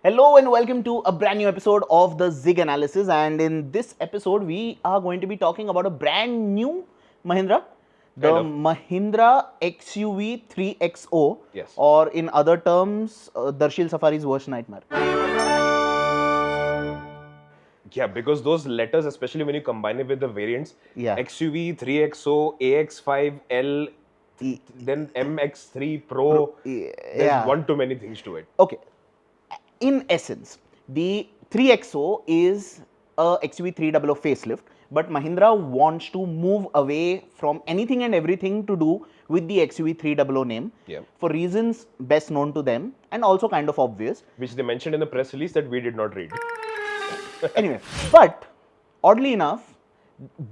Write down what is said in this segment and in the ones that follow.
Hello and welcome to a brand new episode of the ZigAnalysis, and in this episode we are going to be talking about a brand new Mahindra, the Mahindra XUV 3XO, Yes. or in other terms, Darshil Safari's worst nightmare. Yeah, because those letters, especially when you combine it with the variants, Yeah. XUV 3XO, AX5L, then MX3 Pro, there's one too many things to it. Okay. In essence, the 3XO is a XUV 300 facelift, but Mahindra wants to move away from anything and everything to do with the XUV 300 name for reasons best known to them and also kind of obvious. Which they mentioned in the press release that we did not read. Anyway, but oddly enough,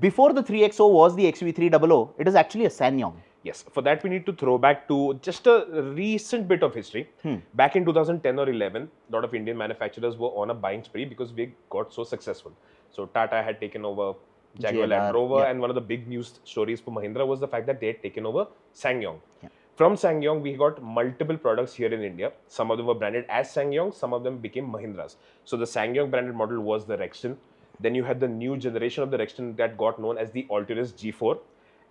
before the 3XO was the XUV 300, it is actually a SsangYong. Yes, for that we need to throw back to just a recent bit of history. Back in 2010 or 11, a lot of Indian manufacturers were on a buying spree because we got so successful. So Tata had taken over Jaguar Land Rover, and one of the big news stories for Mahindra was the fact that they had taken over SsangYong. From SsangYong, we got multiple products here in India. Some of them were branded as SsangYong, some of them became Mahindras. So the SsangYong branded model was the Nexon. Then you had the new generation of the Nexon that got known as the Alturas G4.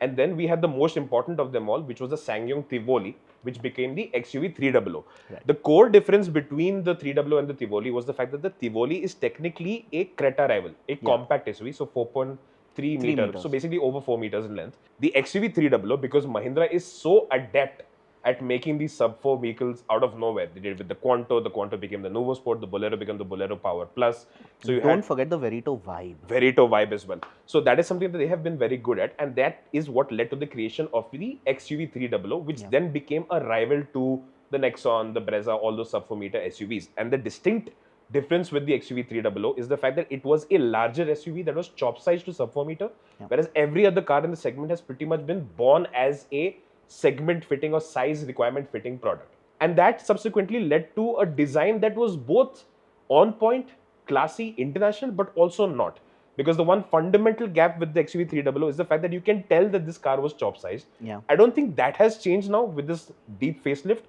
And then we had the most important of them all, which was the SsangYong Tivoli, which became the XUV 300. Right. The core difference between the 300 and the Tivoli was the fact that the Tivoli is technically a Creta rival, a compact SUV, so 4.3 meters, so basically over 4 meters in length. The XUV 300, because Mahindra is so adept at making these sub-4 vehicles out of nowhere. They did it with the Quanto became the Nuovo Sport, the Bolero became the Bolero Power Plus. So you don't forget the Verito vibe as well. So that is something that they have been very good at, and that is what led to the creation of the XUV 300, which then became a rival to the Nexon, the Brezza, all those sub-4 meter SUVs. And the distinct difference with the XUV 300 is the fact that it was a larger SUV that was chop-sized to sub-4 meter, whereas every other car in the segment has pretty much been born as a segment fitting or size requirement fitting product. And that subsequently led to a design that was both on point, classy, international, but also not. Because the one fundamental gap with the XUV 300 is the fact that you can tell that this car was chop sized. I don't think that has changed now with this deep facelift,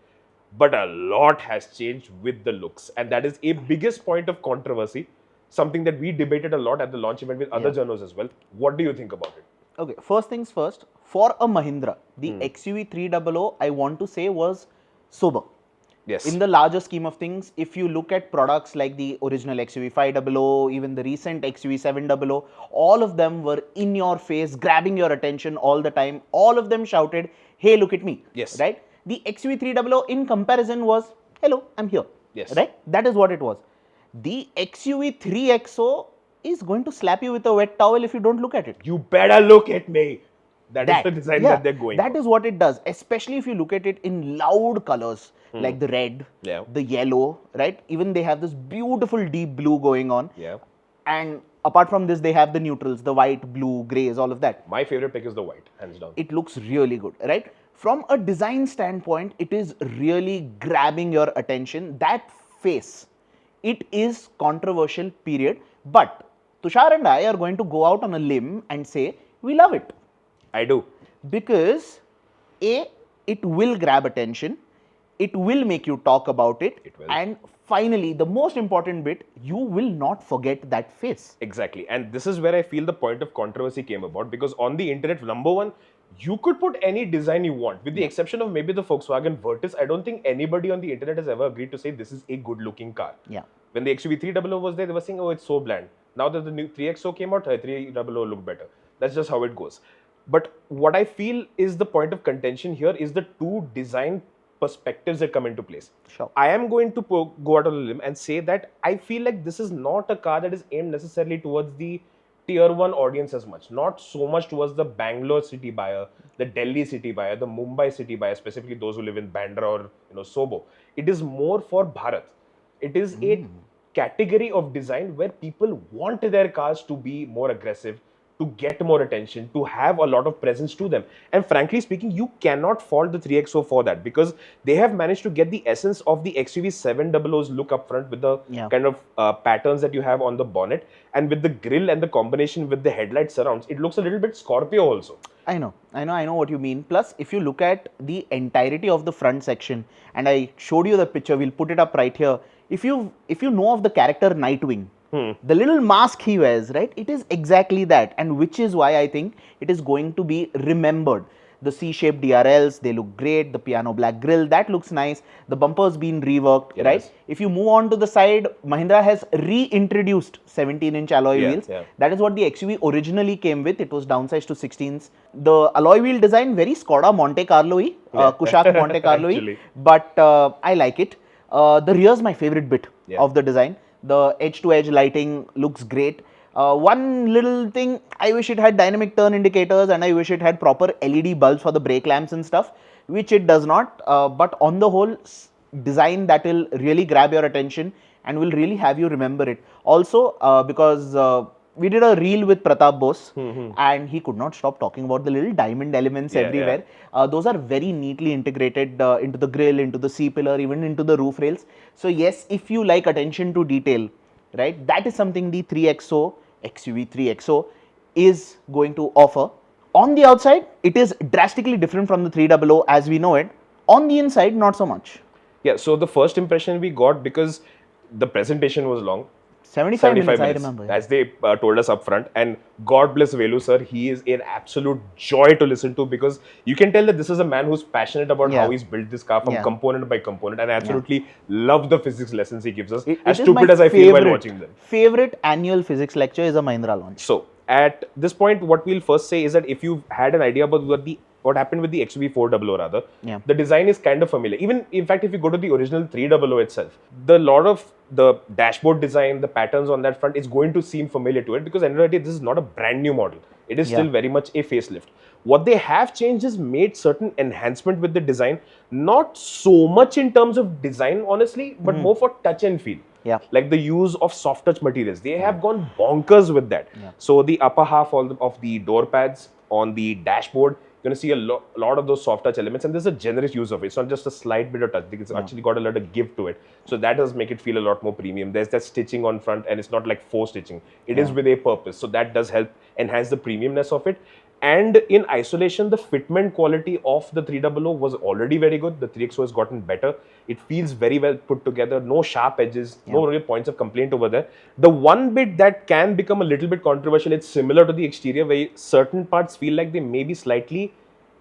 but a lot has changed with the looks. And that is a biggest point of controversy, something that we debated a lot at the launch event with other journals as well. What do you think about it? Okay, first things first, for a Mahindra, the XUV 300, I want to say, was sober. Yes. In the larger scheme of things, if you look at products like the original XUV 500, even the recent XUV 700, all of them were in your face, grabbing your attention all the time. All of them shouted, hey, look at me. Yes. Right? The XUV 300 in comparison was, hello, I'm here. Yes. Right? That is what it was. The XUV 3XO is going to slap you with a wet towel if you don't look at it. You better look at me. That is the design that they're going for. That is what it does, especially if you look at it in loud colors like the red, the yellow, right? Even they have this beautiful deep blue going on. And apart from this, they have the neutrals, the white, blue, grays, all of that. My favorite pick is the white, hands down. It looks really good, right? From a design standpoint, it is really grabbing your attention. That face, it is controversial, period. But Tushar and I are going to go out on a limb and say, we love it. I do. Because A, it will grab attention, it will make you talk about it, and finally, the most important bit, you will not forget that face. Exactly. And this is where I feel the point of controversy came about, because on the internet, number one, you could put any design you want, with the exception of maybe the Volkswagen Virtus. I don't think anybody on the internet has ever agreed to say this is a good looking car. When the XUV 300 was there, they were saying, oh, it's so bland. Now that the new 3XO came out, 300 looked better. That's just how it goes. But what I feel is the point of contention here is the two design perspectives that come into place. I am going to go out on a limb and say that I feel like this is not a car that is aimed necessarily towards the tier 1 audience as much. Not so much towards the Bangalore city buyer, the Delhi city buyer, the Mumbai city buyer, specifically those who live in Bandra or Sobo. It is more for Bharat. It is a category of design where people want their cars to be more aggressive, to get more attention, to have a lot of presence to them. And frankly speaking, you cannot fault the 3XO for that, because they have managed to get the essence of the XUV 700's look up front with the kind of patterns that you have on the bonnet, and with the grille and the combination with the headlight surrounds, it looks a little bit Scorpio also. I know what you mean. Plus, if you look at the entirety of the front section, and I showed you the picture, we'll put it up right here. If you know of the character Nightwing, the little mask he wears, right? It is exactly that, and which is why I think it is going to be remembered. The C-shaped DRLs, they look great. The piano black grille, that looks nice. The bumper's been reworked, right? If you move on to the side, Mahindra has reintroduced 17-inch alloy wheels. That is what the XUV originally came with. It was downsized to 16s. The alloy wheel design, very Skoda Monte Carlo-y, Kushaq Monte Carlo-y, but I like it. The rear's my favorite bit of the design. The edge-to-edge lighting looks great. One little thing, I wish it had dynamic turn indicators, and I wish it had proper LED bulbs for the brake lamps and stuff, which it does not. But on the whole, design that will really grab your attention and will really have you remember it. Also, because we did a reel with Pratap Bose, and he could not stop talking about the little diamond elements everywhere. Those are very neatly integrated into the grille, into the C-pillar, even into the roof rails. So yes, if you like attention to detail, right, that is something the 3XO, XUV 3XO is going to offer. On the outside, it is drastically different from the 300 as we know it. On the inside, not so much. Yeah, so the first impression we got, because the presentation was long, 75 minutes, I remember. As they told us up front. And God bless Velu sir, he is an absolute joy to listen to, because you can tell that this is a man who's passionate about how he's built this car from component by component, and I absolutely love the physics lessons he gives us. As stupid as I feel while watching them. Favorite annual physics lecture is a Mahindra launch. So at this point, what we'll first say is that if you've had an idea about what happened with the XUV 400 rather, the design is kind of familiar. Even, in fact, if you go to the original 300 itself, the lot of the dashboard design, the patterns on that front is going to seem familiar to it, because in reality, this is not a brand new model. It is still very much a facelift. What they have changed is made certain enhancement with the design, not so much in terms of design, honestly, but more for touch and feel. Like the use of soft touch materials. They have gone bonkers with that. So the upper half of the door pads on the dashboard, you're going to see a lot of those soft touch elements, and there's a generous use of it. It's not just a slight bit of touch. It's actually got a lot of give to it. So that does make it feel a lot more premium. There's that stitching on front, and it's not like faux stitching. It is with a purpose. So that does help enhance the premiumness of it. And in isolation, the fitment quality of the 300 was already very good. The 3XO has gotten better. It feels very well put together. No sharp edges, no real points of complaint over there. The one bit that can become a little bit controversial, it's similar to the exterior, where certain parts feel like they may be slightly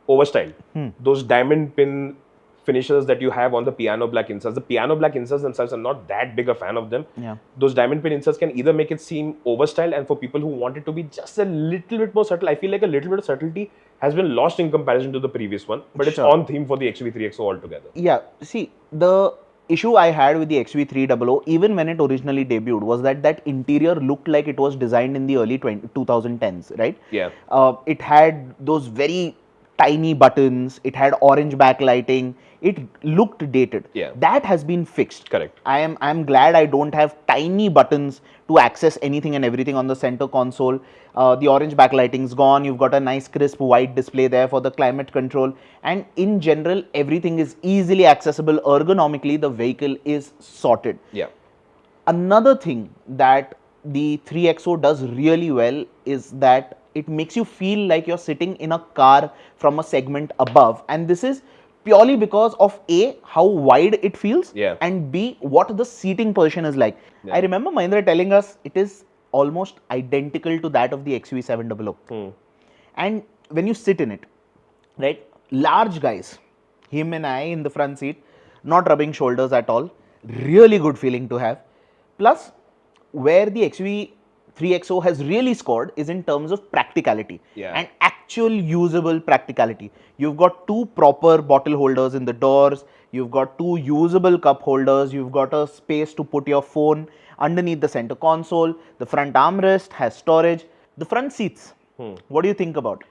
overstyled. Those diamond pin finishes that you have on the piano black inserts. The piano black inserts themselves, I'm not that big a fan of them. Those diamond pin inserts can either make it seem overstyled, and for people who want it to be just a little bit more subtle, I feel like a little bit of subtlety has been lost in comparison to the previous one, but it's on theme for the XUV 3XO altogether. Yeah, see, the issue I had with the XUV 300, even when it originally debuted, was that interior looked like it was designed in the early 2010s, right? It had those very tiny buttons, it had orange backlighting, it looked dated. That has been fixed. Correct. I am glad I don't have tiny buttons to access anything and everything on the center console. The orange backlighting's gone. You've got a nice crisp white display there for the climate control, and in general everything is easily accessible. Ergonomically, the vehicle is sorted. Another thing that the 3XO does really well is that it makes you feel like you're sitting in a car from a segment above, and this is purely because of A, how wide it feels, and B, what the seating position is like. I remember Mahindra telling us it is almost identical to that of the XUV 700. And when you sit in it, right, large guys, him and I in the front seat, not rubbing shoulders at all, really good feeling to have. Plus, where the XUV 3XO has really scored is in terms of practicality and actual usable practicality. You've got two proper bottle holders in the doors, you've got two usable cup holders, you've got a space to put your phone underneath the center console, the front armrest has storage. The front seats, what do you think about it?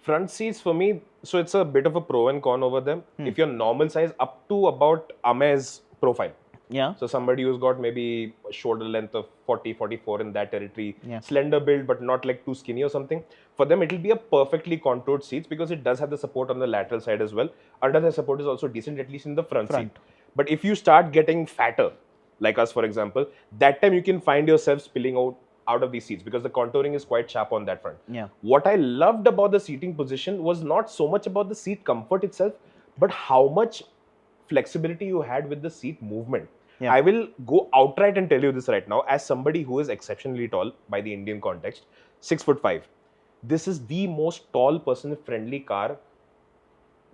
Front seats for me, so it's a bit of a pro and con over them. If you're normal size, up to about Ame's profile. Yeah. So somebody who's got maybe a shoulder length of 40, 44 in that territory, Yeah. slender build but not like too skinny or something. For them, it'll be a perfectly contoured seats because it does have the support on the lateral side as well. Under the support is also decent, at least in the front seat. But if you start getting fatter, like us for example, that time you can find yourself spilling out of these seats because the contouring is quite sharp on that front. Yeah. What I loved about the seating position was not so much about the seat comfort itself, but how much flexibility you had with the seat movement. Yeah. I will go outright and tell you this right now, as somebody who is exceptionally tall by the Indian context, 6'5". This is the most tall person friendly car,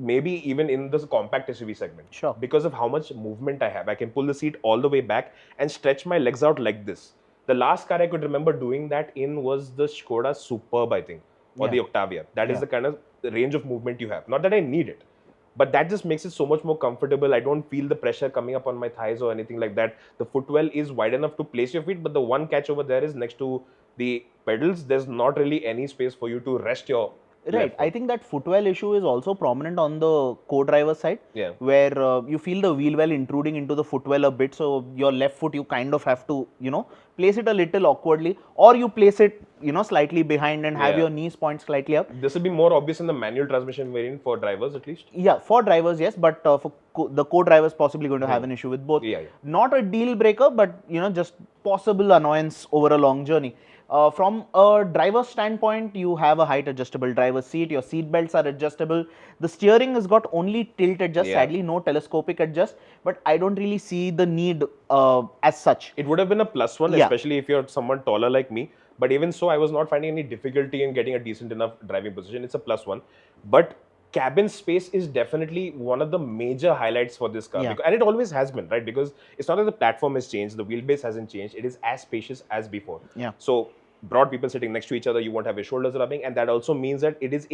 maybe even in the compact SUV segment. Sure. Because of how much movement I have. I can pull the seat all the way back and stretch my legs out like this. The last car I could remember doing that in was the Skoda Superb, I think, or the Octavia. That is the kind of range of movement you have. Not that I need it, but that just makes it so much more comfortable. I don't feel the pressure coming up on my thighs or anything like that. The footwell is wide enough to place your feet, but the one catch over there is next to the pedals. There's not really any space for you to rest your Right. I think that footwell issue is also prominent on the co-driver side, where you feel the wheel well intruding into the footwell a bit. So your left foot, you kind of have to, place it a little awkwardly, or you place it, slightly behind and have your knees point slightly up. This will be more obvious in the manual transmission variant for drivers at least. Yeah, for drivers, yes, but for the co-drivers possibly going to have an issue with both. Not a deal breaker, but just possible annoyance over a long journey. From a driver's standpoint, you have a height adjustable driver's seat, your seat belts are adjustable, the steering has got only tilt adjust, sadly no telescopic adjust, but I don't really see the need as such. It would have been a plus one, especially if you're someone taller like me, but even so I was not finding any difficulty in getting a decent enough driving position. It's a plus one, but cabin space is definitely one of the major highlights for this car, and it always has been, right? Because it's not that the platform has changed, the wheelbase hasn't changed, it is as spacious as before. So broad people sitting next to each other, you won't have your shoulders rubbing, and that also means that it is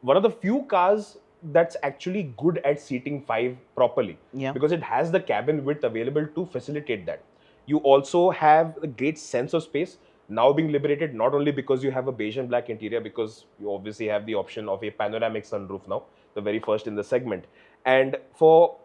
one of the few cars that's actually good at seating 5 properly, because it has the cabin width available to facilitate that. You also have a great sense of space now being liberated, not only because you have a beige and black interior, because you obviously have the option of a panoramic sunroof now, the very first in the segment. And for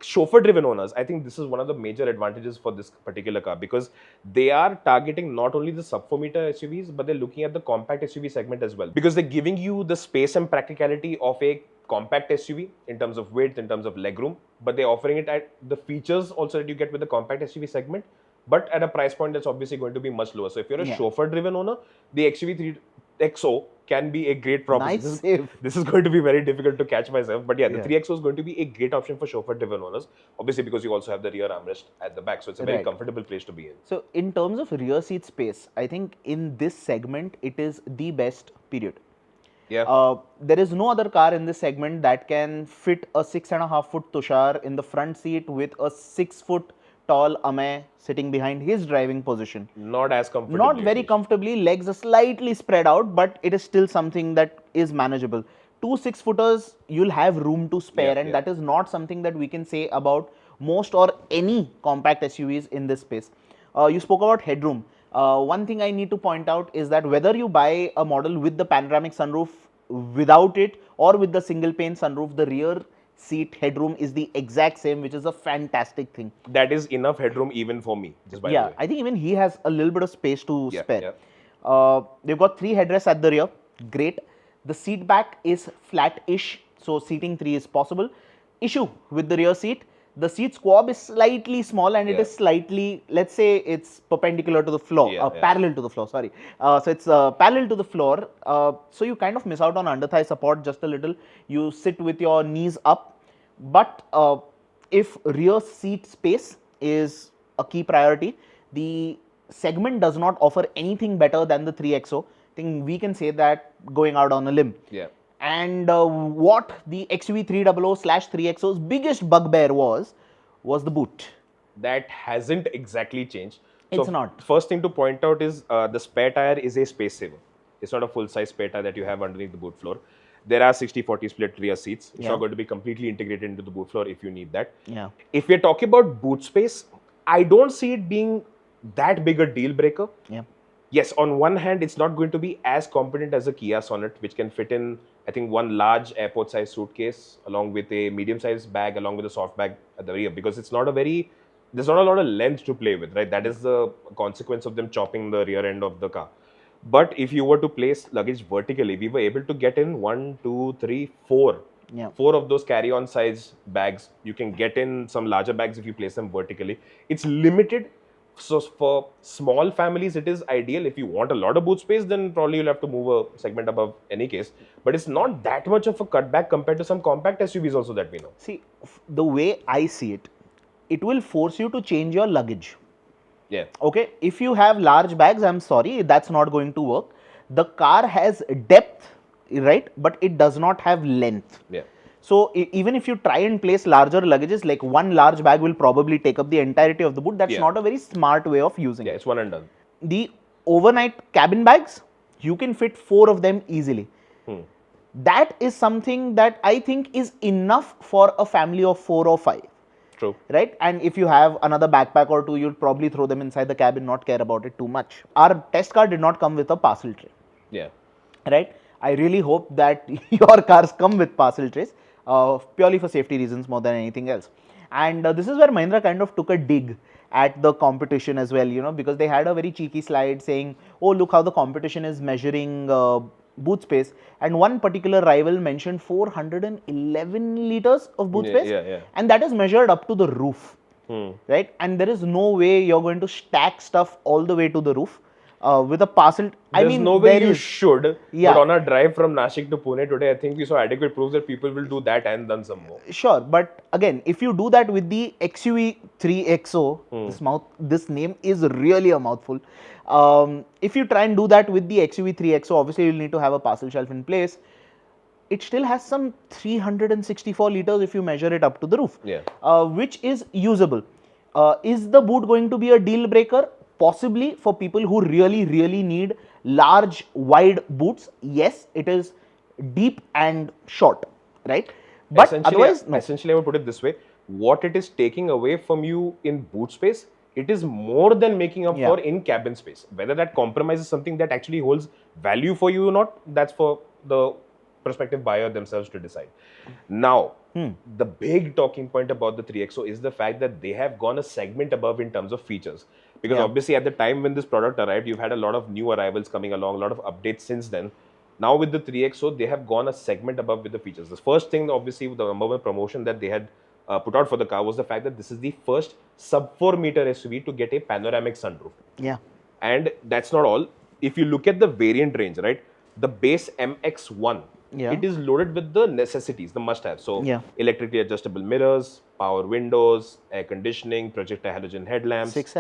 chauffeur-driven owners, I think this is one of the major advantages for this particular car, because they are targeting not only the sub-4 meter SUVs, but they're looking at the compact SUV segment as well, because they're giving you the space and practicality of a compact SUV in terms of width, in terms of legroom, but they're offering it at the features also that you get with the compact SUV segment, but at a price point that's obviously going to be much lower. So if you're a chauffeur-driven owner, the XUV3XO can be a great proposition. This is going to be very difficult to catch myself, but the 3XO is going to be a great option for chauffeur-driven owners, obviously because you also have the rear armrest at the back, so it's a very comfortable place to be in. So in terms of rear seat space, I think in this segment, it is the best, period. There is no other car in this segment that can fit a 6.5 foot Tushar in the front seat with a 6 foot tall Amay sitting behind his driving position. Not as comfortably. Not very comfortably, legs are slightly spread out, but it is still something that is manageable. 2 6-footers, you'll have room to spare, and that is not something that we can say about most or any compact SUVs in this space. You spoke about headroom. One thing I need to point out is that whether you buy a model with the panoramic sunroof, without it, or with the single pane sunroof, the rear seat headroom is the exact same, which is a fantastic thing. That is enough headroom even for me, just by the way. I think even he has a little bit of space to spare. They've got 3 headrests at the rear, great. The seat back is flat-ish, so seating 3 is possible. Issue with the rear seat, the seat squab is slightly small, and it is slightly, let's say it's perpendicular to the floor, parallel to the floor, sorry. So it's parallel to the floor, so you kind of miss out on under thigh support just a little. You sit with your knees up, but if rear seat space is a key priority, the segment does not offer anything better than the 3XO. I think we can say that going out on a limb. And what the XUV300/3XO's biggest bugbear was the boot. That hasn't exactly changed. It's not. First thing to point out is the spare tire is a space saver. It's not a full-size spare tire that you have underneath the boot floor. There are 60-40 split rear seats. It's not going to be completely integrated into the boot floor if you need that. If we're talking about boot space, I don't see it being that big a deal breaker. Yes, on one hand, it's not going to be as competent as a Kia Sonet, which can fit in, I think, one large airport-sized suitcase along with a medium-sized bag, along with a soft bag at the rear, because it's not a very there's not a lot of length to play with, right? That is the consequence of them chopping the rear end of the car. But if you were to place luggage vertically, we were able to get in 1, 2, 3, 4. Yeah. 4 of those carry-on size bags. You can get in some larger bags if you place them vertically. It's limited. So for small families, it is ideal. If you want a lot of boot space, then probably you'll have to move a segment above any case. But it's not that much of a cutback compared to some compact SUVs also that we know. See, the way I see it, it will force you to change your luggage. Yeah. Okay, if you have large bags, I'm sorry, that's not going to work. The car has depth, right, but it does not have length. Yeah. So even if you try and place larger luggages, like one large bag will probably take up the entirety of the boot. That's not a very smart way of using it. Yeah, it's one and done. The overnight cabin bags, you can fit 4 of them easily. That is something that I think is enough for a family of 4 or 5. True. Right? And if you have another backpack or 2, you'll probably throw them inside the cabin, not care about it too much. Our test car did not come with a parcel tray. Yeah. Right? I really hope that your cars come with parcel trays, purely for safety reasons more than anything else. And this is where Mahindra kind of took a dig at the competition as well, you know, because they had a very cheeky slide saying, oh, look how the competition is measuring boot space, and one particular rival mentioned 411 liters of boot space, and that is measured up to the roof, right? And there is no way you're going to stack stuff all the way to the roof with a parcel. There's no way you should. But on our drive from Nashik to Pune today, I think we saw adequate proof that people will do that and then some more. Sure, but again, if you do that with the XUV3XO, this name is really a mouthful. If you try and do that with the XUV3XO, obviously you'll need to have a parcel shelf in place. It still has some 364 liters if you measure it up to the roof, which is usable. Is the boot going to be a deal breaker? Possibly for people who really need large, wide boots. Yes, it is deep and short, right? But otherwise, no. Essentially, I would put it this way: what it is taking away from you in boot space, it is more than making up for in cabin space. Whether that compromises something that actually holds value for you or not, that's for the prospective buyer themselves to decide. Now, the big talking point about the 3XO is the fact that they have gone a segment above in terms of features. Because obviously at the time when this product arrived, you've had a lot of new arrivals coming along, a lot of updates since then. Now with the 3XO, they have gone a segment above with the features. The first thing, obviously, the number one promotion that they had put out for the car was the fact that this is the first sub 4 meter SUV to get a panoramic sunroof. Yeah. And that's not all. If you look at the variant range, right, the base MX1, it is loaded with the necessities, the must-have. So electrically adjustable mirrors, power windows, air conditioning, projector halogen headlamps, 6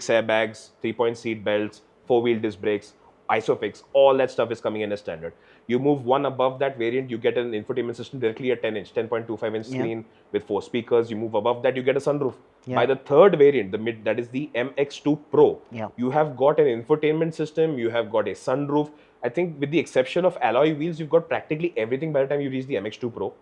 airbags, 3-point seat belts, 4-wheel disc brakes, ISOFIX, all that stuff is coming in as standard. You move one above that variant, you get an infotainment system directly at 10-inch, 10.25-inch screen with 4 speakers. You move above that, you get a sunroof. By the third variant, that is the MX2 Pro, you have got an infotainment system, you have got a sunroof. I think with the exception of alloy wheels, you've got practically everything by the time you reach the MX2 Pro.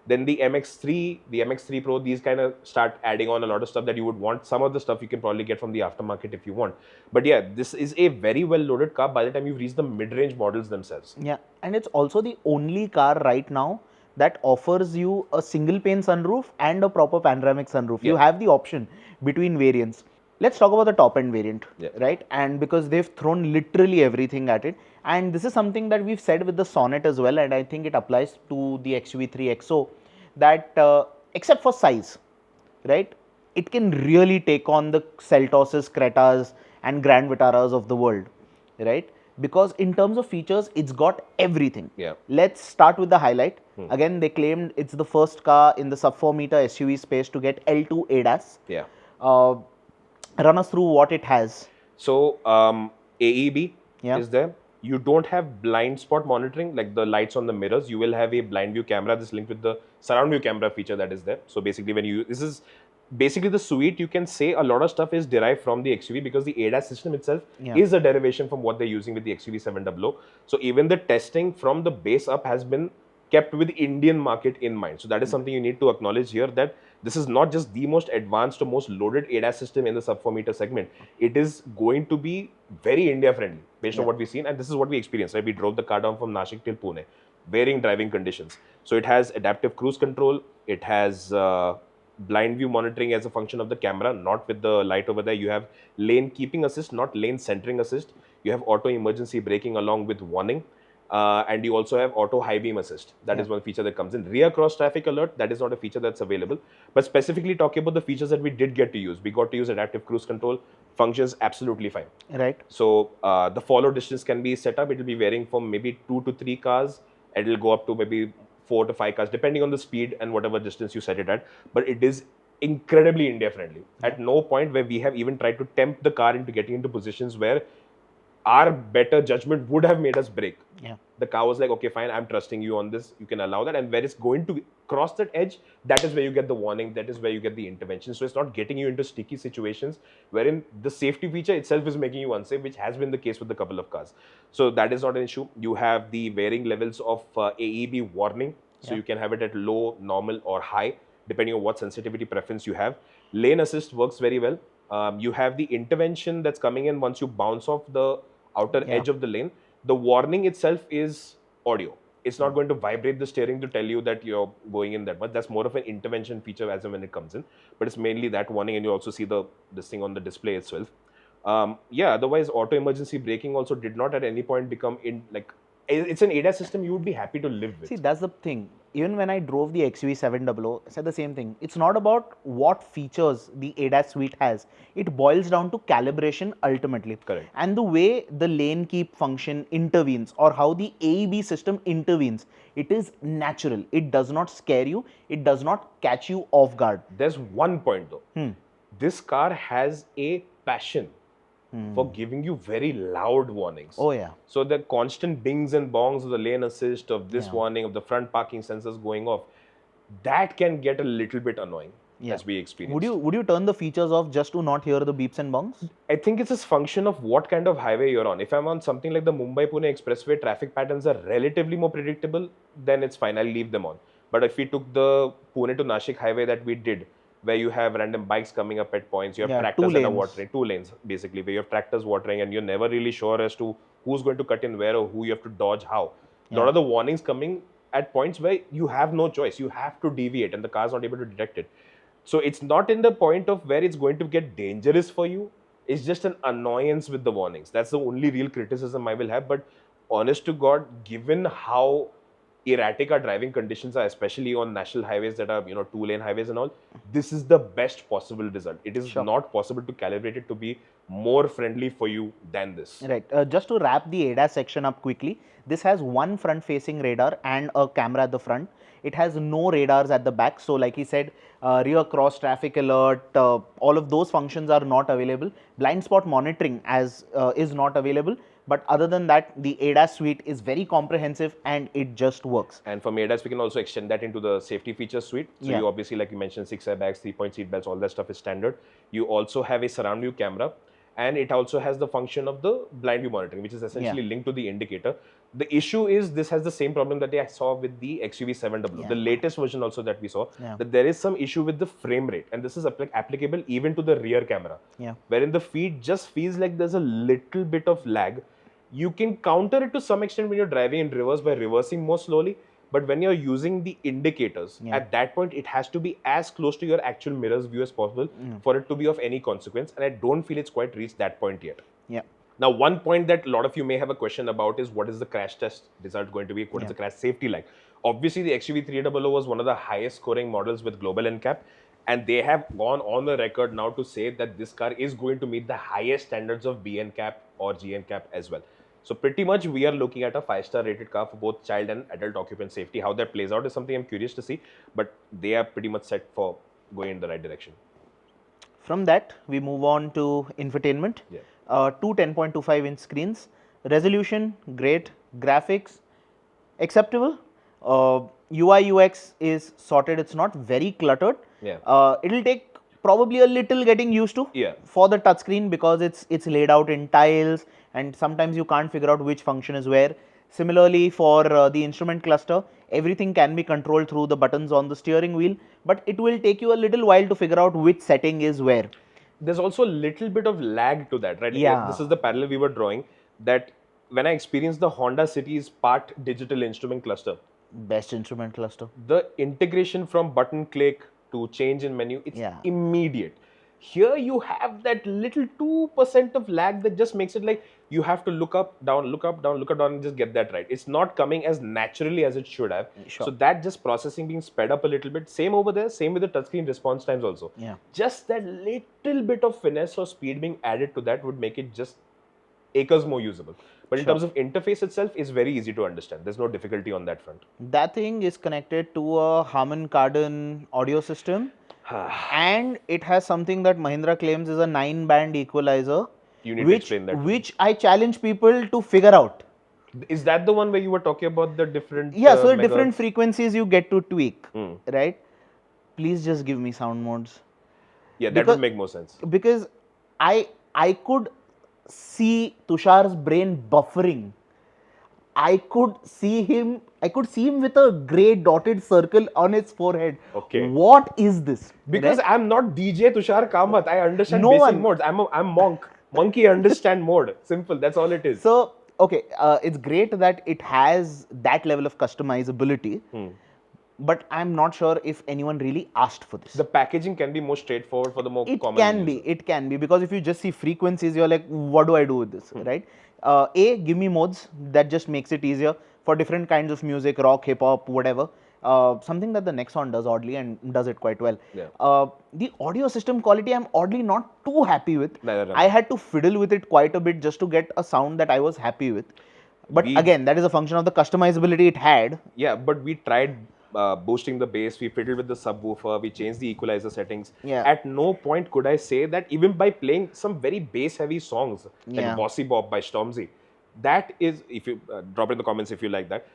Then the MX3 Pro, these kind of start adding on a lot of stuff that you would want. Some of the stuff you can probably get from the aftermarket if you want. But yeah, this is a very well loaded car by the time you've reached the mid-range models themselves. Yeah, and it's also the only car right now that offers you a single pane sunroof and a proper panoramic sunroof. You have the option between variants. Let's talk about the top end variant, right? And because they've thrown literally everything at it. And this is something that we've said with the Sonnet as well, and I think it applies to the XUV3XO, that except for size, right, it can really take on the Seltoses, Cretas and Grand Vitaras of the world, right? Because in terms of features, it's got everything. Let's start with the highlight. Again, they claimed it's the first car in the sub 4 meter SUV space to get L2 ADAS. Run us through what it has. So, AEB is there. You don't have blind spot monitoring like the lights on the mirrors. You will have a blind view camera. This linked with the surround view camera feature that is there. So basically, this is basically the suite. You can say a lot of stuff is derived from the XUV because the ADAS system itself is a derivation from what they're using with the XUV700. So even the testing from the base up has been kept with the Indian market in mind. So that is something you need to acknowledge here, that this is not just the most advanced or most loaded ADAS system in the sub 4 meter segment. It is going to be very India friendly based on what we've seen, and this is what we experienced, right? We drove the car down from Nashik till Pune, varying driving conditions. So it has adaptive cruise control, it has blind view monitoring as a function of the camera, not with the light over there. You have lane keeping assist, not lane centering assist. You have auto emergency braking along with warning. And you also have auto high beam assist. That is one feature that comes in. Rear cross traffic alert, that is not a feature that's available. But specifically talking about the features that we did get to use, we got to use adaptive cruise control, functions absolutely fine. Right. So the follow distance can be set up. It will be varying from maybe 2 to 3 cars. It will go up to maybe 4 to 5 cars, depending on the speed and whatever distance you set it at. But it is incredibly India friendly. At no point where we have even tried to tempt the car into getting into positions where our better judgment would have made us brake. Yeah. The car was like, okay, fine, I'm trusting you on this. You can allow that. And where it's going to cross that edge, that is where you get the warning. That is where you get the intervention. So it's not getting you into sticky situations wherein the safety feature itself is making you unsafe, which has been the case with a couple of cars. So that is not an issue. You have the varying levels of AEB warning. So you can have it at low, normal, or high, depending on what sensitivity preference you have. Lane assist works very well. You have the intervention that's coming in once you bounce off the outer edge of the lane. The warning itself is audio. It's not going to vibrate the steering to tell you that you're going in that much. That's more of an intervention feature as and when it comes in. But it's mainly that warning, and you also see this thing on the display itself. Otherwise, auto emergency braking also did not at any point become it's an ADAS system you would be happy to live with. See, that's the thing. Even when I drove the XUV700, I said the same thing. It's not about what features the ADAS suite has. It boils down to calibration ultimately. Correct. And the way the lane keep function intervenes, or how the AEB system intervenes, it is natural. It does not scare you. It does not catch you off guard. There's one point though. This car has a passion for giving you very loud warnings. Oh yeah. So the constant bings and bongs of the lane assist, of this warning, of the front parking sensors going off, that can get a little bit annoying as we experience. Would you turn the features off just to not hear the beeps and bongs? I think it's a function of what kind of highway you're on. If I'm on something like the Mumbai-Pune expressway, traffic patterns are relatively more predictable, then it's fine, I'll leave them on. But if we took the Pune to Nashik highway that we did, where you have random bikes coming up at points, you have tractors that are watering, 2 lanes basically, where you have tractors watering and you're never really sure as to who's going to cut in where or who you have to dodge how. A lot of the warnings coming at points where you have no choice, you have to deviate and the car's not able to detect it. So it's not in the point of where it's going to get dangerous for you, it's just an annoyance with the warnings. That's the only real criticism I will have. But honest to God, given how erratic our driving conditions are, especially on national highways that are 2-lane highways and all, this is the best possible result. It is not possible to calibrate it to be more friendly for you than this. Right. Just to wrap the ADAS section up quickly, this has one front facing radar and a camera at the front. It has no radars at the back. So like he said, rear cross traffic alert, all of those functions are not available. Blind spot monitoring is not available. But other than that, the ADAS suite is very comprehensive and it just works. And from ADAS, we can also extend that into the safety feature suite. So you obviously, like you mentioned, 6 airbags, 3-point seat belts, all that stuff is standard. You also have a surround view camera, and it also has the function of the blind view monitoring, which is essentially linked to the indicator. The issue is this has the same problem that I saw with the XUV700, the latest version also that we saw, that there is some issue with the frame rate, and this is applicable even to the rear camera, wherein the feed just feels like there's a little bit of lag. You can counter it to some extent when you're driving in reverse by reversing more slowly, but when you're using the indicators, at that point, it has to be as close to your actual mirror's view as possible for it to be of any consequence, and I don't feel it's quite reached that point yet. Now, one point that a lot of you may have a question about is what is the crash test result going to be? What is the crash safety like? Obviously, the XUV300 was one of the highest scoring models with global NCAP, and they have gone on the record now to say that this car is going to meet the highest standards of BNCAP or GNCAP as well. So pretty much we are looking at a 5-star rated car for both child and adult occupant safety. How that plays out is something I'm curious to see, but they are pretty much set for going in the right direction. From that, we move on to infotainment. Two 10.25-inch screens. Resolution, great. Graphics, acceptable. UI UX is sorted. It's not very cluttered. It'll take probably a little getting used to for the touchscreen because it's laid out in tiles and sometimes you can't figure out which function is where. Similarly, for the instrument cluster, everything can be controlled through the buttons on the steering wheel, but it will take you a little while to figure out which setting is where. There's also a little bit of lag to that, right? This is the parallel we were drawing, that when I experienced the Honda City's part digital instrument cluster, best instrument cluster, the integration from button click to change in menu, it's Yeah. immediate. Here you have that little 2% of lag that just makes it like you have to look up, down, look up, down, look up, down, and just get that right. It's not coming as naturally as it should have. Sure. So that just processing being sped up a little bit. Same over there, same with the touchscreen response times also. Yeah. Just that little bit of finesse or speed being added to that would make it just acres more usable. But in terms of interface itself, it's very easy to understand. There's no difficulty on that front. That thing is connected to a Harman Kardon audio system. And it has something that Mahindra claims is a 9-band equalizer. You need to explain that to me. Which I challenge people to figure out. Is that the one where you were talking about the different? Yeah, so different frequencies you get to tweak, right? Please just give me sound modes. Yeah, that would make more sense. Because I could see Tushar's brain buffering. I could see him with a grey dotted circle on his forehead. Okay. What is this? Because right? I'm not DJ Tushar Kamath. I understand No basic one. modes. I'm monk. Monkey understand mode. Simple. That's all it is. So, okay, it's great that it has that level of customizability. But I'm not sure if anyone really asked for this. The packaging can be more straightforward for the more common user. It can be, because if you just see frequencies, you're like, what do I do with this, right? Give me modes, that just makes it easier for different kinds of music, rock, hip hop, whatever. Something that the Nexon does oddly and does it quite well. Yeah. The audio system quality, I'm oddly not too happy with. Neither am I had to fiddle with it quite a bit just to get a sound that I was happy with. But again, that is a function of the customizability it had. Yeah, but we tried boosting the bass, we fiddled with the subwoofer, we changed the equalizer settings. Yeah. At no point could I say that even by playing some very bass heavy songs like Yeah. Bossy Bob by Stormzy, that is, if you drop it in the comments if you like that,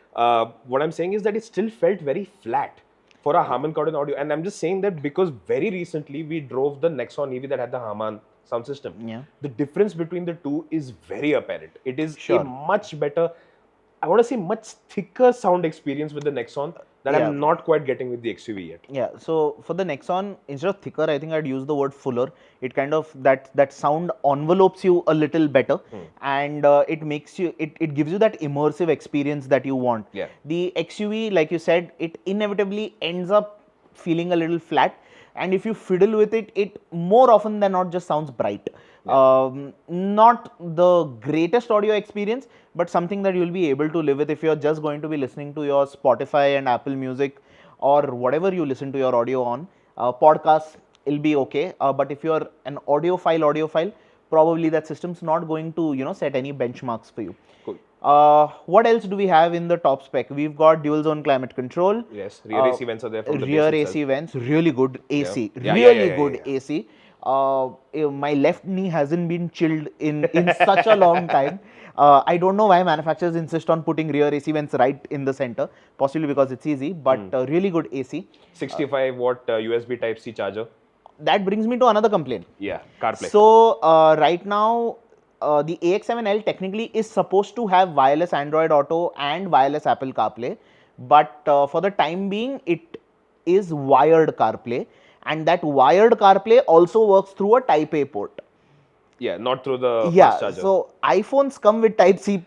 what I'm saying is that it still felt very flat for a Harman Kardon audio. And I'm just saying that because very recently we drove the Nexon EV that had the Harman sound system. Yeah. The difference between the two is very apparent. It is Sure. a much better, I want to say much thicker sound experience with the Nexon that I'm not quite getting with the XUV yet. Yeah, so for the Nexon, instead of thicker, I think I'd use the word fuller. It kind of, that sound envelopes you a little better, and it makes you, it gives you that immersive experience that you want. Yeah. The XUV, like you said, it inevitably ends up feeling a little flat, and if you fiddle with it, it more often than not just sounds bright. Not the greatest audio experience, but something that you'll be able to live with if you're just going to be listening to your Spotify and Apple Music or whatever you listen to your audio on. Podcasts, it'll be okay. But if you're an audiophile, probably that system's not going to, set any benchmarks for you. Cool. What else do we have in the top spec? We've got dual zone climate control. Yes, rear AC vents are there from the rear base AC vents, really good AC, Yeah. really Yeah. good AC. My left knee hasn't been chilled in such a long time. I don't know why manufacturers insist on putting rear AC vents right in the center, possibly because it's easy, but really good AC. 65 watt USB Type-C charger. That brings me to another complaint. Yeah, CarPlay. So, right now, the AX7L technically is supposed to have wireless Android Auto and wireless Apple CarPlay, but for the time being, it is wired CarPlay, and that wired CarPlay also works through a Type A port. Yeah, not through the fast charger. So iPhones come with Type-C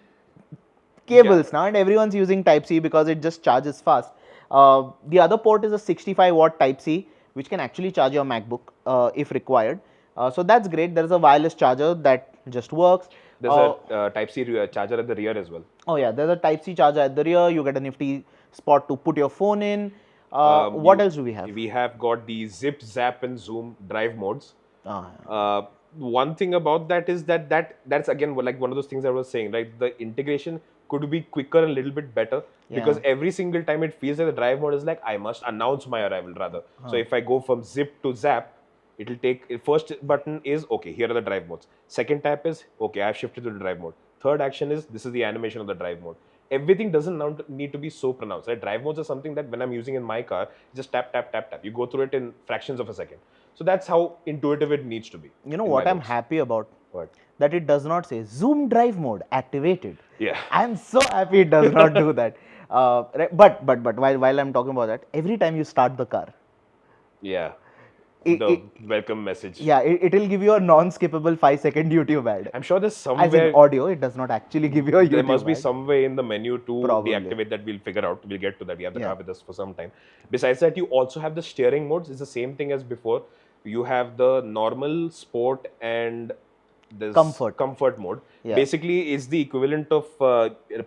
cables now, and everyone's using Type-C because it just charges fast. The other port is a 65 watt Type-C, which can actually charge your MacBook if required. So that's great. There is a wireless charger that just works. There's a Type-C charger at the rear as well. Oh yeah, there's a Type-C charger at the rear. You get a nifty spot to put your phone in. What else do we have? We have got the zip, zap and zoom drive modes. One thing about that is that's again like one of those things I was saying, right? The integration could be quicker and a little bit better because every single time it feels like the drive mode is like I must announce my arrival rather. So if I go from zip to zap, it'll take, first button is okay, here are the drive modes. Second tap is okay, I've shifted to the drive mode. Third action is this is the animation of the drive mode. Everything doesn't now need to be so pronounced, right? Drive modes are something that when I'm using in my car, just tap, tap, tap, tap. You go through it in fractions of a second. So that's how intuitive it needs to be. You know what I'm happy about? What? That it does not say zoom drive mode activated. Yeah. I'm so happy it does not do that. But while I'm talking about that, every time you start the car, yeah, the welcome message. Yeah, it will give you a non-skippable 5-second YouTube ad. I'm sure there's As somewhere in audio, it does not actually give you a YouTube there must be ad. some way in the menu to Probably. deactivate that. We'll figure out. We'll get to that. We have the Yeah. car with us for some time. Besides that, you also have the steering modes. It's the same thing as before. You have the normal, sport, and this comfort mode. Yeah. Basically, it's the equivalent of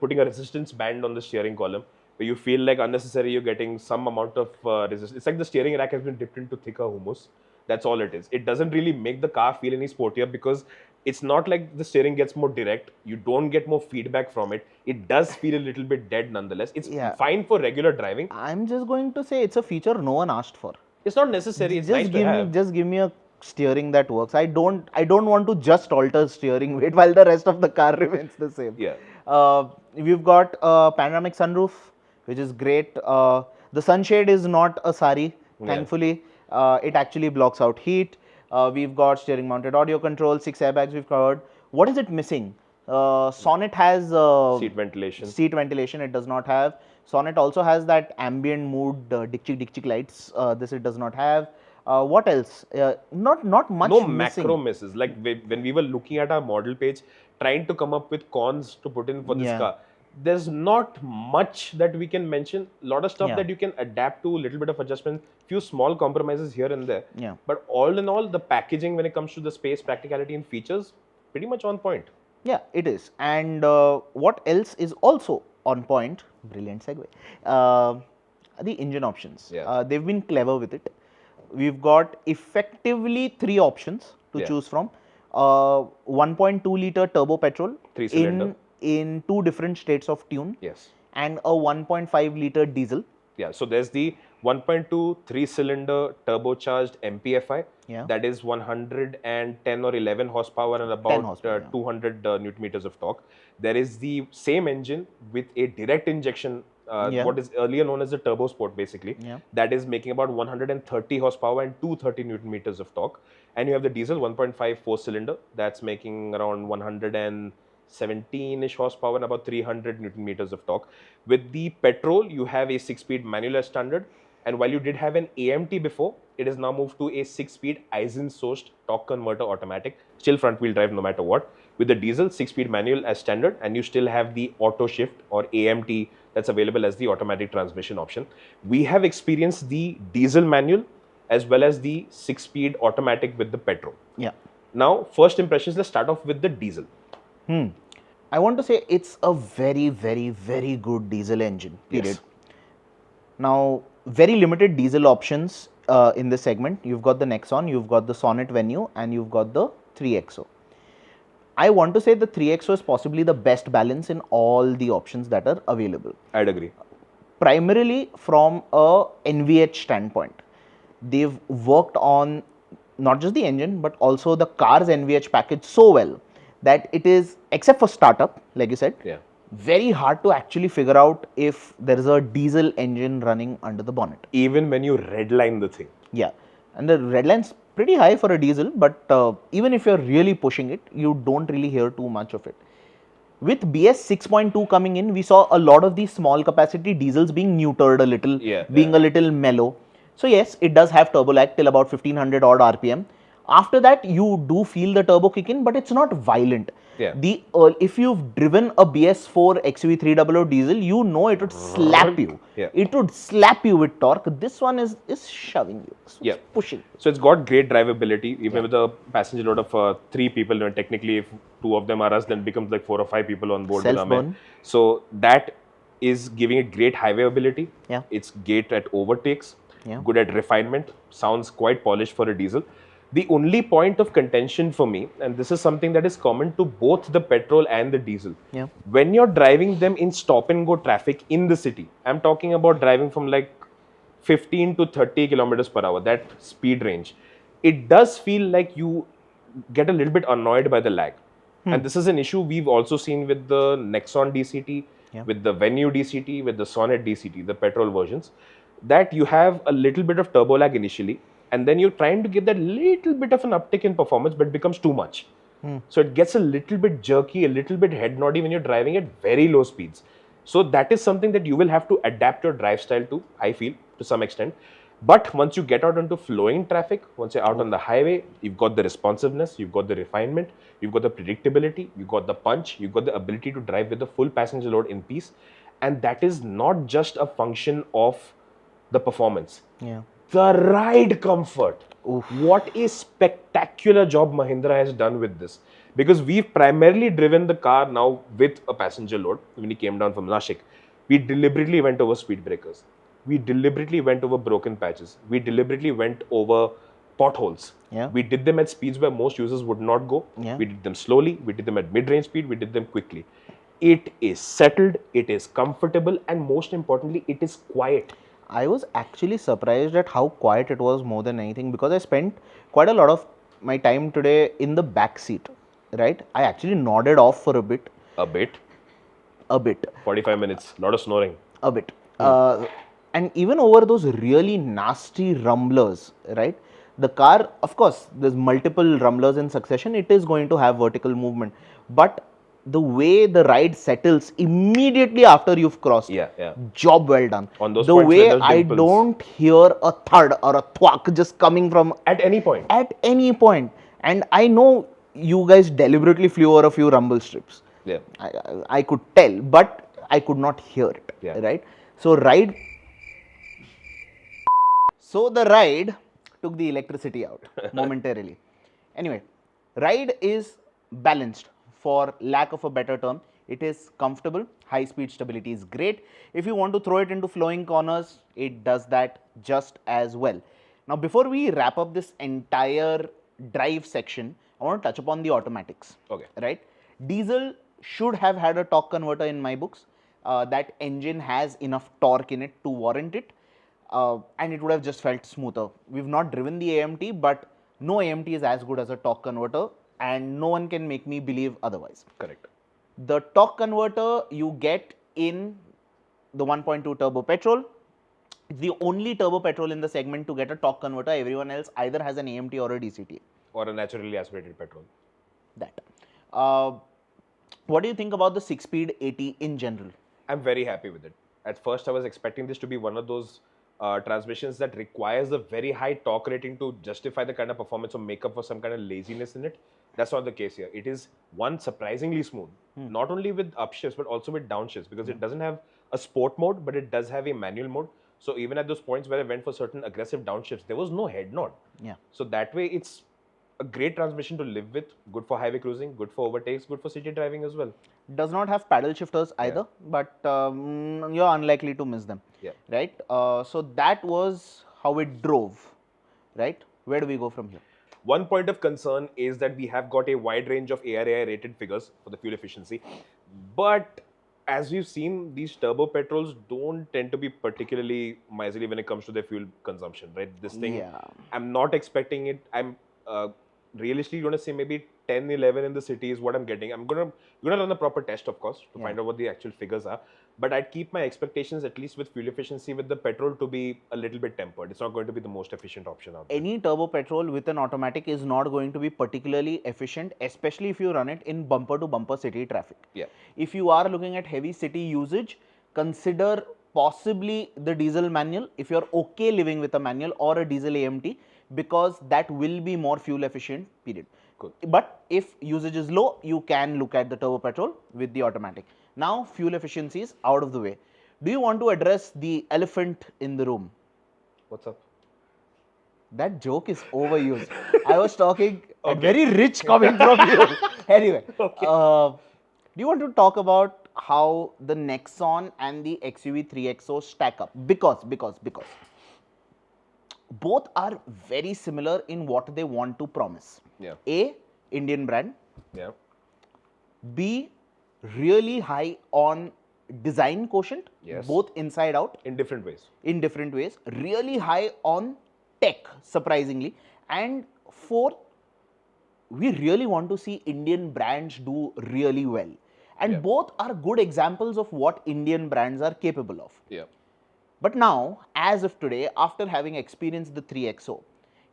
putting a resistance band on the steering column, where you feel like unnecessary you're getting some amount of resistance. It's like the steering rack has been dipped into thicker hummus. That's all it is. It doesn't really make the car feel any sportier because it's not like the steering gets more direct. You don't get more feedback from it. It does feel a little bit dead nonetheless. It's fine for regular driving. I'm just going to say it's a feature no one asked for. It's not necessary. It's nice to have. Just give me a steering that works. I don't want to just alter steering weight while the rest of the car remains the same. Yeah. We've got a panoramic sunroof, which is great. The sunshade is not a sari, thankfully. It actually blocks out heat. We've got steering mounted audio control, 6 airbags we've covered. What is it missing? Sonnet has seat ventilation. Seat ventilation it does not have. Sonnet also has that ambient mood dik-chik lights. This it does not have. What else? Not much No missing. macro misses. Like when we were looking at our model page, trying to come up with cons to put in for this car, there's not much that we can mention. A lot of stuff that you can adapt to, a little bit of adjustment, few small compromises here and there. Yeah. But all in all, the packaging when it comes to the space, practicality and features, pretty much on point. Yeah, it is. And what else is also on point? Brilliant segue. The engine options. Yeah. They've been clever with it. We've got effectively 3 options to choose from. 1.2 liter turbo petrol 3-cylinder in 2 different states of tune. Yes. And a 1.5 liter diesel. Yeah, so there's the 1.2 3-cylinder turbocharged MPFI. Yeah. That is 110 or 11 horsepower and about 200 Newton meters of torque. There is the same engine with a direct injection, what is earlier known as the turbo sport basically. That is making about 130 horsepower and 230 Newton meters of torque. And you have the diesel 1.5 4-cylinder that's making around 117-ish horsepower and about 300 Newton meters of torque. With the petrol, you have a 6-speed manual as standard. And while you did have an AMT before, it is now moved to a 6-speed Aisin-sourced torque converter automatic, still front-wheel drive no matter what. With the diesel, 6-speed manual as standard, and you still have the auto shift or AMT that's available as the automatic transmission option. We have experienced the diesel manual as well as the 6-speed automatic with the petrol. Yeah. Now, first impressions, let's start off with the diesel. I want to say it's a very, very, very good diesel engine, period. Yes. Now, very limited diesel options in this segment. You've got the Nexon, you've got the Sonnet Venue, and you've got the 3XO. I want to say the 3XO is possibly the best balance in all the options that are available. I'd agree. Primarily from a NVH standpoint. They've worked on not just the engine, but also the car's NVH package so well that it is, except for startup, like you said, very hard to actually figure out if there is a diesel engine running under the bonnet. Even when you redline the thing. Yeah. And the redline's pretty high for a diesel, but even if you're really pushing it, you don't really hear too much of it. With BS 6.2 coming in, we saw a lot of these small capacity diesels being neutered a little, being a little mellow. So yes, it does have turbo lag till about 1500 odd RPM. After that, you do feel the turbo kick in, but it's not violent. If you've driven a BS4 XUV300 diesel, you know it would slap you. It would slap you with torque. This one is shoving you, it's pushing. So it's got great drivability, even with a passenger load of 3 people. And technically, if 2 of them are us, then it becomes like 4 or 5 people on board. Self-burn. So that is giving it great highway ability. It's great at overtakes, good at refinement, sounds quite polished for a diesel. The only point of contention for me, and this is something that is common to both the petrol and the diesel, when you're driving them in stop and go traffic in the city, I'm talking about driving from like 15 to 30 kilometers per hour, that speed range, it does feel like you get a little bit annoyed by the lag. And this is an issue we've also seen with the Nexon DCT, with the Venue DCT, with the Sonnet DCT, the petrol versions, that you have a little bit of turbo lag initially. And then you're trying to get that little bit of an uptick in performance, but it becomes too much. So it gets a little bit jerky, a little bit head noddy when you're driving at very low speeds. So that is something that you will have to adapt your drive style to, I feel, to some extent. But once you get out into flowing traffic, once you're out on the highway, you've got the responsiveness, you've got the refinement, you've got the predictability, you've got the punch, you've got the ability to drive with the full passenger load in peace. And that is not just a function of the performance. Yeah. The ride comfort. Oof. What a spectacular job Mahindra has done with this. Because we've primarily driven the car now with a passenger load. When we came down from Nashik, we deliberately went over speed breakers. We deliberately went over broken patches. We deliberately went over potholes. Yeah. We did them at speeds where most users would not go. Yeah. We did them slowly. We did them at mid-range speed. We did them quickly. It is settled. It is comfortable. And most importantly, it is quiet. I was actually surprised at how quiet it was more than anything, because I spent quite a lot of my time today in the back seat, right? I actually nodded off for a bit. A bit. 45 minutes. A lot of snoring. A bit. And even over those really nasty rumblers, right? The car, of course, there's multiple rumblers in succession. It is going to have vertical movement. But the way the ride settles immediately after you've crossed, job well done. On those the points way where there's I dimples. don't hear a thud or a thwack just coming from At any point. at any point. And I know you guys deliberately flew over a few rumble strips. Yeah. I could tell, but I could not hear it. Yeah. Right? So the ride took the electricity out momentarily. Anyway, ride is balanced, for lack of a better term. It is comfortable. High speed stability is great. If you want to throw it into flowing corners, it does that just as well. Now, before we wrap up this entire drive section, I want to touch upon the automatics. Okay. Right? Diesel should have had a torque converter in my books. That engine has enough torque in it to warrant it. And it would have just felt smoother. We've not driven the AMT, but no AMT is as good as a torque converter, and no one can make me believe otherwise. Correct. The torque converter you get in the 1.2 turbo petrol. It's the only turbo petrol in the segment to get a torque converter. Everyone else either has an AMT or a DCT. Or a naturally aspirated petrol. That. What do you think about the 6-speed 80 in general? I'm very happy with it. At first, I was expecting this to be one of those transmissions that requires a very high torque rating to justify the kind of performance or make up for some kind of laziness in it. That's not the case here. It is, one, surprisingly smooth, not only with upshifts but also with downshifts, because it doesn't have a sport mode, but it does have a manual mode. So even at those points where I went for certain aggressive downshifts, there was no head nod. Yeah. So that way, it's a great transmission to live with. Good for highway cruising, good for overtakes, good for city driving as well. Does not have paddle shifters either, but you're unlikely to miss them. Yeah. Right? So that was how it drove. Right? Where do we go from here? One point of concern is that we have got a wide range of ARAI rated figures for the fuel efficiency, but as we've seen, these turbo petrols don't tend to be particularly miserly when it comes to their fuel consumption, right? This thing, Yeah. I'm not expecting it. I'm realistically going to say maybe 10, 11 in the city is what I'm getting. I'm going to run a proper test, of course, to find out what the actual figures are. But I'd keep my expectations, at least with fuel efficiency, with the petrol, to be a little bit tempered. It's not going to be the most efficient option out there. Any turbo petrol with an automatic is not going to be particularly efficient, especially if you run it in bumper to bumper city traffic. Yeah. If you are looking at heavy city usage, consider possibly the diesel manual if you're okay living with a manual, or a diesel AMT, because that will be more fuel efficient, period. Good. But if usage is low, you can look at the turbo petrol with the automatic. Now, fuel efficiency is out of the way. Do you want to address the elephant in the room? What's up? That joke is overused. I was talking very rich coming from you. Anyway, do you want to talk about how the Nexon and the XUV 3XO stack up? Because both are very similar in what they want to promise. Yeah. A, Indian brand. Yeah. B, really high on design quotient, Yes. both inside out, In different ways. in different ways. Really high on tech, surprisingly. And fourth, we really want to see Indian brands do really well. And both are good examples of what Indian brands are capable of. Yeah. But now, as of today, after having experienced the 3XO,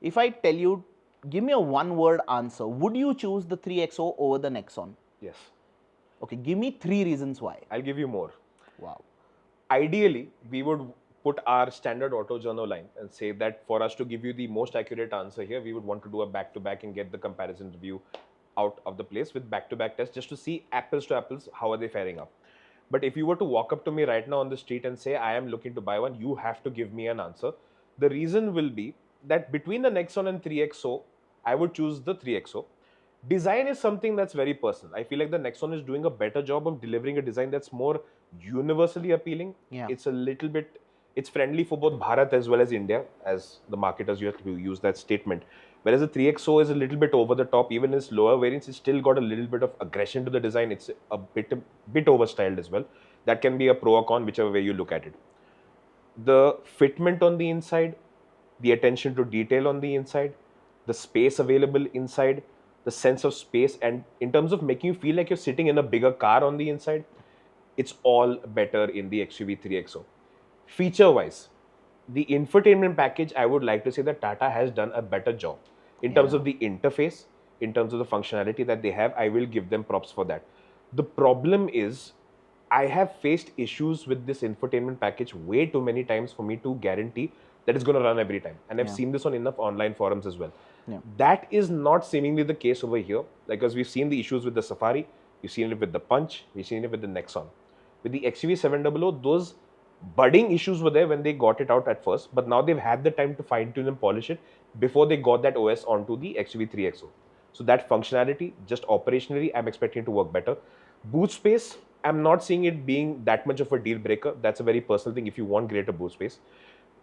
if I tell you, give me a one-word answer, would you choose the 3XO over the Nexon? Yes. Okay, give me 3 reasons why. I'll give you more. Wow. Ideally, we would put our standard auto journal line and say that for us to give you the most accurate answer here, we would want to do a back-to-back and get the comparison review out of the place with back-to-back tests just to see apples to apples, how are they faring up. But if you were to walk up to me right now on the street and say, I am looking to buy one, you have to give me an answer. The reason will be that between the Nexon and 3XO, I would choose the 3XO. Design is something that's very personal. I feel like the Nexon is doing a better job of delivering a design that's more universally appealing. Yeah. It's a little bit, it's friendly for both Bharat as well as India, as the marketers, you have to use that statement. Whereas the 3XO is a little bit over the top, even in its lower variants, it's still got a little bit of aggression to the design. It's a bit overstyled as well. That can be a pro or con, whichever way you look at it. The fitment on the inside, the attention to detail on the inside, the space available inside, the sense of space, and in terms of making you feel like you're sitting in a bigger car on the inside, it's all better in the XUV 3XO. Feature-wise, the infotainment package, I would like to say that Tata has done a better job. In terms of the interface, in terms of the functionality that they have, I will give them props for that. The problem is, I have faced issues with this infotainment package way too many times for me to guarantee that it's going to run every time. And I've seen this on enough online forums as well. That is not seemingly the case over here, because we've seen the issues with the Safari, we've seen it with the Punch, we've seen it with the Nexon. With the XUV 700, those budding issues were there when they got it out at first, but now they've had the time to fine tune and polish it before they got that OS onto the XUV 3XO. So that functionality, just operationally, I'm expecting it to work better. Boot space, I'm not seeing it being that much of a deal breaker. That's a very personal thing if you want greater boot space.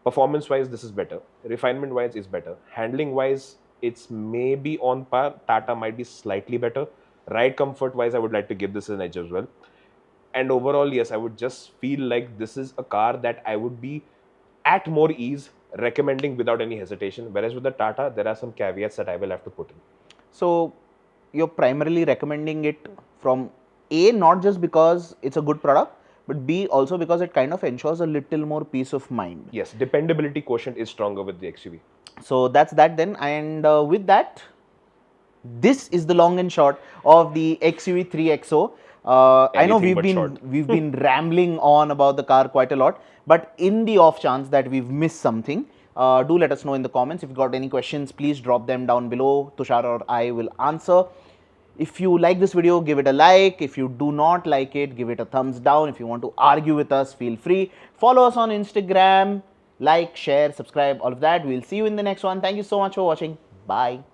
Performance wise, this is better. Refinement wise, it's better. Handling wise, it's maybe on par. Tata might be slightly better. Ride comfort wise, I would like to give this an edge as well. And overall, yes, I would just feel like this is a car that I would be at more ease recommending without any hesitation. Whereas with the Tata, there are some caveats that I will have to put in. So you're primarily recommending it from A, not just because it's a good product, but B, also because it kind of ensures a little more peace of mind. Yes, dependability quotient is stronger with the XUV. So that's that then. And with that, this is the long and short of the XUV 3XO. I know we've been rambling on about the car quite a lot, but in the off chance that we've missed something, do let us know in the comments. If you've got any questions, please drop them down below. Tushar or I will answer. If you like this video, give it a like. If you do not like it, give it a thumbs down. If you want to argue with us, feel free. Follow us on Instagram. Like, share, subscribe, all of that. We'll see you in the next one. Thank you so much for watching. Bye.